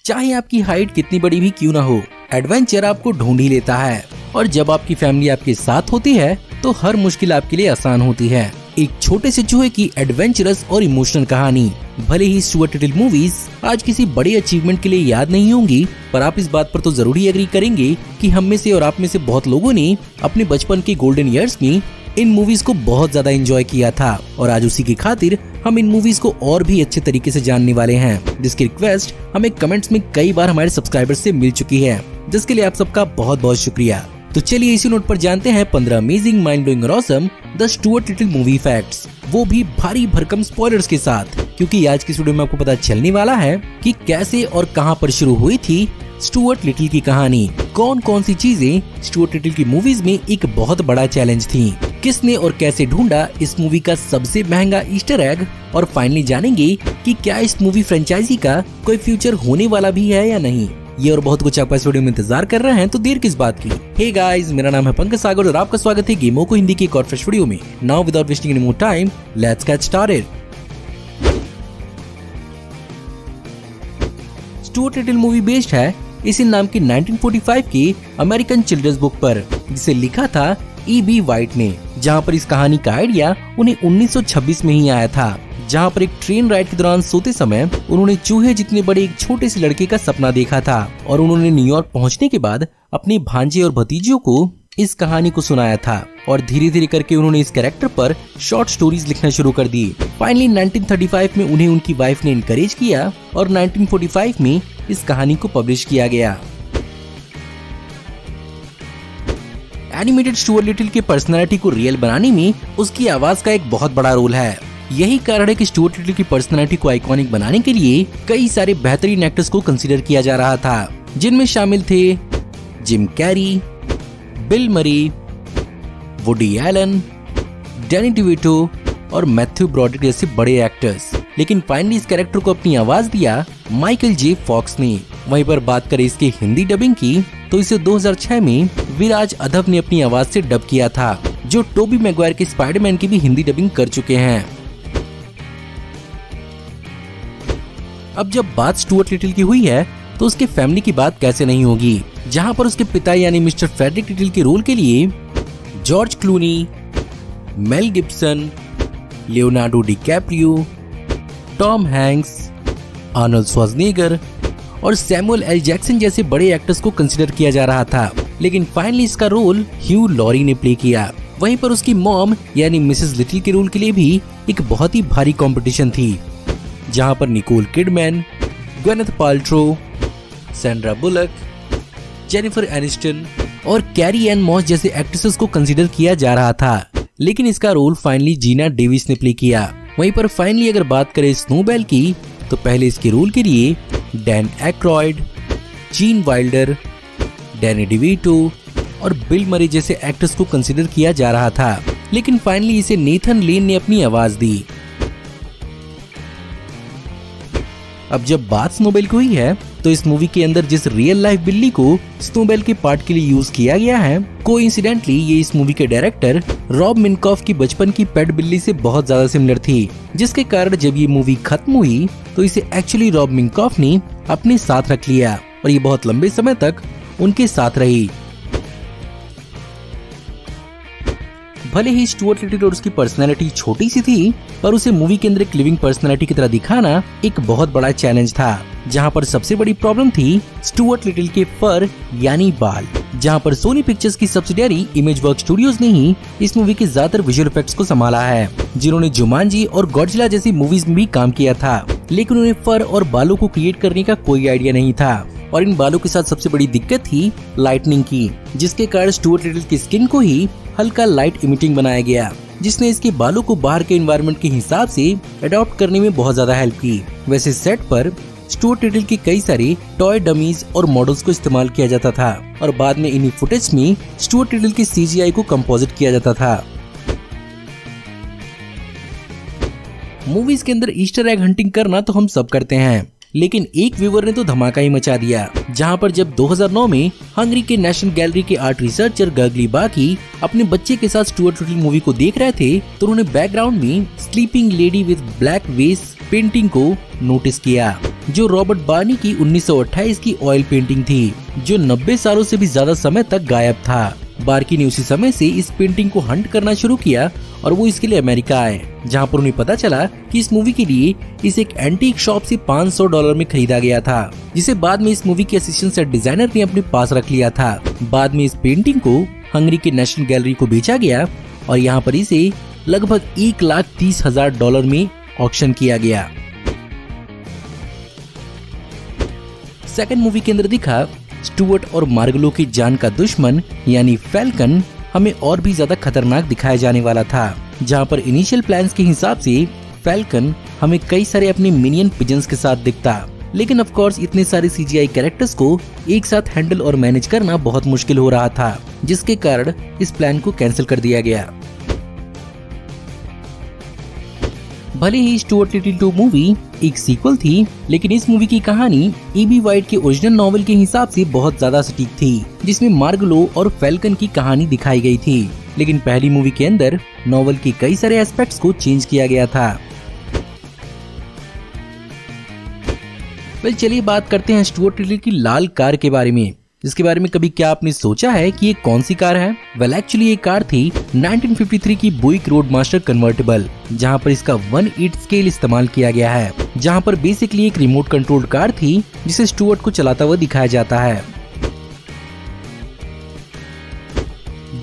चाहे आपकी हाइट कितनी बड़ी भी क्यों ना हो, एडवेंचर आपको ढूंढ ही लेता है। और जब आपकी फैमिली आपके साथ होती है तो हर मुश्किल आपके लिए आसान होती है। एक छोटे से चूहे की एडवेंचरस और इमोशनल कहानी। भले ही स्टुअर्ट लिटिल मूवीज आज किसी बड़े अचीवमेंट के लिए याद नहीं होंगी, पर आप इस बात पर तो जरूर ही एग्री करेंगे कि हम में से और आप में से बहुत लोगों ने अपने बचपन के गोल्डन ईयर्स में इन मूवीज को बहुत ज्यादा एंजॉय किया था। और आज उसी की खातिर हम इन मूवीज को और भी अच्छे तरीके से जानने वाले हैं, जिसकी रिक्वेस्ट हमें कमेंट्स में कई बार हमारे सब्सक्राइबर्स से मिल चुकी है, जिसके लिए आप सबका बहुत बहुत शुक्रिया। तो चलिए इसी नोट पर जानते हैं 15 अमेजिंग, माइंड ब्लोइंग और awesome the Stuart little movie facts, वो भी भारी भरकम स्पॉयलर्स के साथ, क्योंकि आज की वीडियो में आपको पता चलने वाला है कि कैसे और कहां पर शुरू हुई थी स्टुअर्ट लिटिल की कहानी। कौन कौन सी चीजें स्टुअर्ट लिटिल की मूवीज में एक बहुत बड़ा चैलेंज थी, किसने और कैसे ढूंढा इस मूवी का सबसे महंगा ईस्टर एग, और फाइनली जानेंगे कि क्या इस मूवी फ्रेंचाइजी का कोई फ्यूचर होने वाला भी है या नहीं। ये और बहुत कुछ आप इस वीडियो में इंतजार कर रहे हैं, तो देर किस बात की। हे गाइस, मेरा नाम है पंकज सागर और आपका स्वागत है गेमो को हिंदी की एक और फ्रेश वीडियो में। Now without wasting any more time, let's get started. Stuart little movie based है इसी नाम की 1945 की अमेरिकन चिल्ड्रंस बुक पर, जिसे लिखा था E.B. वाइट ने, जहां पर इस कहानी का आइडिया उन्हें 1926 में ही आया था, जहां पर एक ट्रेन राइड के दौरान सोते समय उन्होंने चूहे जितने बड़े एक छोटे से लड़के का सपना देखा था, और उन्होंने न्यूयॉर्क पहुंचने के बाद अपने भांजे और भतीजियों को इस कहानी को सुनाया था, और धीरे धीरे करके उन्होंने इस कैरेक्टर पर शॉर्ट स्टोरीज लिखना शुरू कर दी। फाइनली 1935 में उन्हें उनकी वाइफ ने इनकरेज किया और 1945 में इस कहानी को पब्लिश किया गया। एनिमेटेड स्टुअर्ट लिटिल के पर्सनालिटी को रियल बनाने में उसकी आवाज का एक बहुत बड़ा रोल है। यही कारण है कि स्टुअर्ट लिटिल की पर्सनालिटी को आइकॉनिक बनाने के लिए कई सारे बेहतरीन एक्टर्स को कंसीडर किया जा रहा था, जिनमें शामिल थे जिम कैरी, बिल मरी, वुडी एलन, डैनी डिविटो और मैथ्यू ब्रॉडरिक जैसे बड़े एक्टर्स। लेकिन फाइनली इस कैरेक्टर को अपनी आवाज दिया माइकल जे फॉक्स ने। वहीं पर बात करें इसकी हिंदी डबिंग की, तो इसे 2006 में विराज अधव ने अपनी आवाज से डब किया था, जो टोबी मैगवायर के स्पाइडरमैन की भी हिंदी डबिंग कर चुके हैं। अब जब बात स्टुअर्ट लिटिल की हुई है, तो उसके फैमिली की बात कैसे नहीं होगी, जहां पर उसके पिता यानी मिस्टर फ्रेडरिक लिटिल के रोल के लिए George Clooney, Mel Gibson, Leonardo DiCaprio, Tom Hanks, Arnold Schwarzenegger और सैमुअल एल जैक्सन जैसे बड़े एक्टर्स को कंसीडर किया जा रहा था, लेकिन फाइनली इसका रोल ह्यू लॉरी ने प्ले किया। वहीं पर उसकी मॉम यानी मिसेस लिटिल के रोल के लिए भी एक बहुत ही भारी कंपटीशन थी, जहां पर Nicole Kidman, Gwyneth Paltrow, Sandra bullock, Jennifer Aniston और कैरी एन मॉस जैसे एक्ट्रेसेस को कंसीडर किया जा रहा था, लेकिन इसका रोल फाइनली जीना डेविस ने प्ले किया। वहीं पर फाइनली अगर बात करें स्नोबेल की, तो पहले इसके रोल के लिए डैन एक्रॉयड, जीन वाइल्डर, डैनी डिविटो और बिल मरी जैसे एक्टर्स को कंसीडर किया जा रहा था, लेकिन फाइनली इसे नेथन लेन ने अपनी आवाज दी। अब जब बात स्नोबेल की हुई है, तो इस मूवी के अंदर जिस रियल लाइफ बिल्ली को स्नोबेल के पार्ट के लिए यूज किया गया है, कोइंसिडेंटली ये इस मूवी के डायरेक्टर रॉब मिनकॉफ की बचपन की पेट बिल्ली से बहुत ज्यादा सिमिलर थी, जिसके कारण जब ये मूवी खत्म हुई तो इसे एक्चुअली रॉब मिनकॉफ ने अपने साथ रख लिया और ये बहुत लंबे समय तक उनके साथ रही। भले ही स्टुअर्ट लिटिल और उसकी पर्सनैलिटी छोटी सी थी, पर उसे मूवी के अंदर एक लिविंग पर्सनैलिटी की तरह दिखाना एक बहुत बड़ा चैलेंज था, जहां पर सबसे बड़ी प्रॉब्लम थी स्टुअर्ट लिटिल के फर यानी बाल, जहां पर सोनी पिक्चर्स की सब्सिडियरी इमेज वर्क स्टूडियोज ने ही इस मूवी के ज्यादातर विजुअल इफेक्ट्स को संभाला है, जिन्होंने जुमांजी और गॉडजिला जैसी मूवीज में भी काम किया था, लेकिन उन्हें फर और बालों को क्रिएट करने का कोई आइडिया नहीं था। और इन बालों के साथ सबसे बड़ी दिक्कत थी लाइटनिंग की, जिसके कारण स्टुअर्ट लिटिल की स्किन को ही हल्का लाइट इमिटिंग बनाया गया, जिसने इसके बालों को बाहर के एनवायरनमेंट के हिसाब से अडॉप्ट करने में बहुत ज्यादा हेल्प की। वैसे सेट पर स्टुअर्ट लिटिल के कई सारे टॉय डमीज और मॉडल्स को इस्तेमाल किया जाता था, और बाद में इन्हीं फुटेज में स्टुअर्ट लिटिल के CGI को कंपोजिट किया जाता था। मूवीज के अंदर ईस्टर एग हंटिंग करना तो हम सब करते हैं, लेकिन एक व्यूअर ने तो धमाका ही मचा दिया, जहां पर जब 2009 में हंगरी के नेशनल गैलरी के आर्ट रिसर्चर गगली बाकी अपने बच्चे के साथ स्टुअर्ट लिटिल मूवी को देख रहे थे, तो उन्होंने बैकग्राउंड में स्लीपिंग लेडी विद ब्लैक वेस पेंटिंग को नोटिस किया। जो रॉबर्ट बार्नी की 1928 की ऑयल पेंटिंग थी, जो 90 सालों से भी ज्यादा समय तक गायब था। बार्की ने उसी समय से इस पेंटिंग को हंट करना शुरू किया और वो इसके लिए अमेरिका आए, जहाँ पर उन्हें पता चला कि इस मूवी के लिए इसे एक एंटीक शॉप से $500 में खरीदा गया था, जिसे बाद में इस मूवी के असिस्टेंट सेट डिजाइनर ने अपने पास रख लिया था। बाद में इस पेंटिंग को हंगरी के नेशनल गैलरी को बेचा गया और यहाँ पर इसे लगभग $1,30,000 में ऑक्शन किया गया। सेकंड मूवी के अंदर दिखा स्टुअर्ट और मार्गलो की जान का दुश्मन यानी फैल्कन हमें और भी ज्यादा खतरनाक दिखाया जाने वाला था, जहां पर इनिशियल प्लान्स के हिसाब से फैल्कन हमें कई सारे अपने मिनियन पिजन्स के साथ दिखता, लेकिन ऑफ कोर्स इतने सारे CGI कैरेक्टर्स को एक साथ हैंडल और मैनेज करना बहुत मुश्किल हो रहा था, जिसके कारण इस प्लान को कैंसिल कर दिया गया। भले ही स्टुअर्ट लिटिल 2 मूवी एक सीक्वल थी, लेकिन इस मूवी की कहानी E.B. वाइट के ओरिजिनल नॉवेल के हिसाब से बहुत ज्यादा सटीक थी, जिसमें मार्गलो और फैल्कन की कहानी दिखाई गई थी। लेकिन पहली मूवी के अंदर नॉवेल के कई सारे एस्पेक्ट्स को चेंज किया गया था। चलिए बात करते हैं स्टुअर्ट लिटिल की लाल कार के बारे में, जिसके बारे में कभी क्या आपने सोचा है कि ये कौन सी कार है? एक्चुअली ये कार थी 1953 की बुइक रोडमास्टर कन्वर्टेबल, जहां पर इसका 1/8 स्केल इस्तेमाल किया गया है, जहां पर बेसिकली एक रिमोट कंट्रोल्ड कार थी जिसे स्टुअर्ट को चलाता हुआ दिखाया जाता है।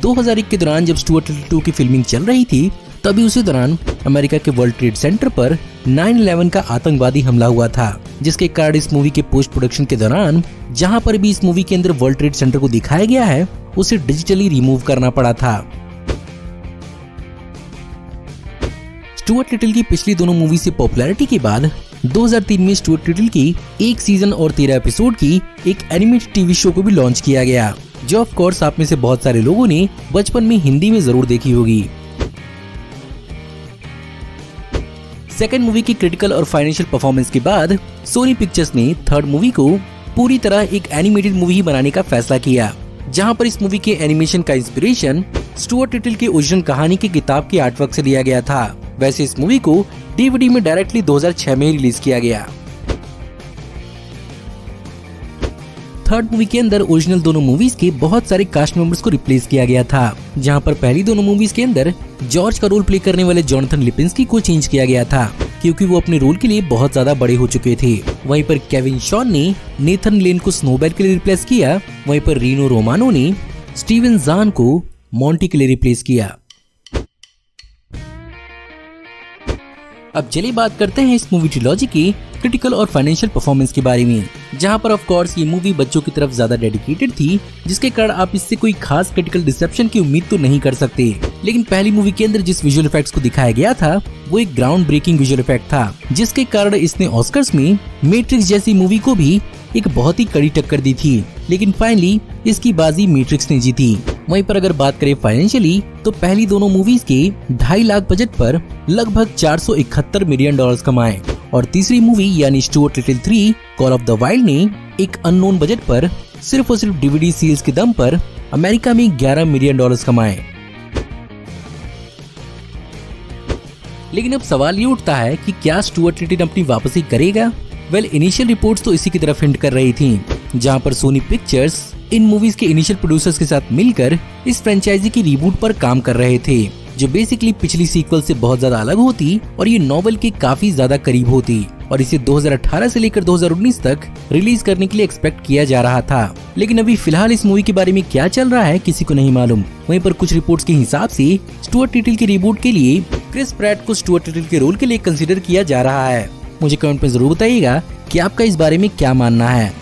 2001 के दौरान जब स्टुअर्ट लिटिल 2 की फिल्मिंग चल रही थी, तभी उसी दौरान अमेरिका के वर्ल्ड ट्रेड सेंटर पर 9/11 का आतंकवादी हमला हुआ था, जिसके कारण इस मूवी के पोस्ट प्रोडक्शन के दौरान जहां पर भी इस मूवी के अंदर वर्ल्ड ट्रेड सेंटर को दिखाया गया है, उसे डिजिटली रिमूव करना पड़ा था। स्टुअर्ट लिटिल की पिछली दोनों मूवी से पॉपुलैरिटी के बाद 2003 में स्टुअर्ट लिटिल की 1 सीजन और 13 एपिसोड की एक एनिमेटेड टीवी शो को भी लॉन्च किया गया, जो ऑफ कोर्स आप में से बहुत सारे लोगों ने बचपन में हिंदी में जरूर देखी होगी। सेकंड मूवी की क्रिटिकल और फाइनेंशियल परफॉर्मेंस के बाद सोनी पिक्चर्स ने थर्ड मूवी को पूरी तरह एक एनिमेटेड मूवी ही बनाने का फैसला किया, जहां पर इस मूवी के एनिमेशन का इंस्पिरेशन स्टुअर्ट लिटिल की ओरिजिनल कहानी की किताब के आर्टवर्क से लिया गया था। वैसे इस मूवी को DVD में डायरेक्टली 2006 में रिलीज किया गया। थर्ड मूवी के अंदर ओरिजिनल दोनों मूवीज के बहुत सारे कास्ट मेंबर्स को रिप्लेस किया गया था, जहां पर पहली दोनों मूवीज के अंदर जॉर्ज का रोल प्ले करने वाले जोनाथन लिपिंस्की को चेंज किया गया था, क्योंकि वो अपने रोल के लिए बहुत ज्यादा बड़े हो चुके थे। वहीं पर केविन शॉन ने नेथन लेन को स्नोबेल के लिए रिप्लेस किया। वहीं पर रीनो रोमानो ने स्टीवन ज़ान को मॉन्टी के लिए रिप्लेस किया। अब चलिए बात करते हैं इस मूवी ट्रिलॉजी की क्रिटिकल और फाइनेंशियल परफॉर्मेंस के बारे में, जहां पर ऑफ कोर्स ये मूवी बच्चों की तरफ ज्यादा डेडिकेटेड थी, जिसके कारण आप इससे कोई खास क्रिटिकल रिसेप्शन की उम्मीद तो नहीं कर सकते। लेकिन पहली मूवी के अंदर जिस विजुअल इफेक्ट्स को दिखाया गया था, वो एक ग्राउंड ब्रेकिंग विजुअल इफेक्ट था, जिसके कारण इसने ऑस्कर्स में मैट्रिक्स जैसी मूवी को भी एक बहुत ही कड़ी टक्कर दी थी। लेकिन फाइनली इसकी बाजी मैट्रिक्स ने जीती। वहीं पर अगर बात करें फाइनेंशियली, तो पहली दोनों मूवीज के 2.5 लाख बजट पर लगभग $471 मिलियन कमाए, और तीसरी मूवी यानी Stuart little 3 call of the wild ने एक अननोन बजट पर सिर्फ और सिर्फ DVD सेल्स के दम पर अमेरिका में $11 मिलियन कमाए। लेकिन अब सवाल ये उठता है कि क्या स्टुअर्ट लिटिल अपनी वापसी करेगा? इनिशियल रिपोर्ट्स तो इसी की तरफ हिंट कर रही थी, जहां पर सोनी पिक्चर्स इन मूवीज के इनिशियल प्रोड्यूसर्स के साथ मिलकर इस फ्रेंचाइजी की रिबूट पर काम कर रहे थे, जो बेसिकली पिछली सीक्वल से बहुत ज्यादा अलग होती और ये नॉवेल के काफी ज्यादा करीब होती, और इसे 2018 से लेकर 2019 तक रिलीज करने के लिए एक्सपेक्ट किया जा रहा था। लेकिन अभी फिलहाल इस मूवी के बारे में क्या चल रहा है किसी को नहीं मालूम। वहीं पर कुछ रिपोर्ट्स के हिसाब से स्टुअर्ट लिटिल की रिबूट के लिए क्रिस प्रैट को स्टुअर्ट लिटिल के रोल के लिए कंसीडर किया जा रहा है। मुझे कमेंट में जरूर बताइएगा कि आपका इस बारे में क्या मानना है।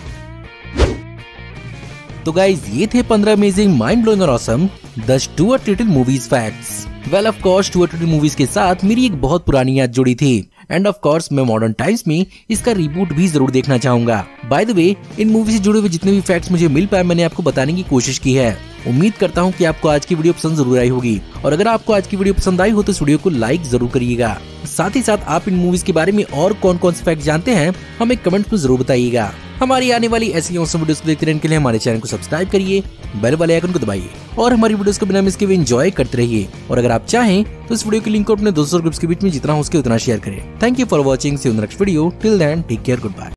तो गाइज, ये थे 15 अमेजिंग, माइंड ब्लोइंग और awesome the Stuart little movies facts. Well of course Stuart little movies के साथ मेरी एक बहुत पुरानी याद जुड़ी थी, एंड ऑफ कोर्स मैं मॉडर्न टाइम्स में इसका रिबूट भी जरूर देखना चाहूंगा। By the way, in movie से जुड़े हुए जितने भी फैक्ट्स मुझे मिल पाए मैंने आपको बताने की कोशिश की है। उम्मीद करता हूँ कि आपको आज की वीडियो पसंद जरूर आई होगी, और अगर आपको आज की वीडियो पसंद आई हो तो इस वीडियो को लाइक जरूर करिएगा। साथ ही साथ आप इन मूवीज के बारे में और कौन कौन से फैक्ट जानते हैं हमें कमेंट में जरूर बताइएगा। हमारी आने वाली ऐसी ऑसम वीडियोस को देखते रहने के लिए हमारे चैनल को सब्सक्राइब करिए, बेल वाले आइकन को दबाइए और हमारी वीडियोस को बिना मिस किए एंजॉय करते रहिए। और अगर आप चाहें तो इस वीडियो के लिंक को अपने दोस्तों और ग्रुप्स के बीच में जितना हो सके उतना शेयर करें। Thank you for watching, see you in the next video. Till then take care, good bye.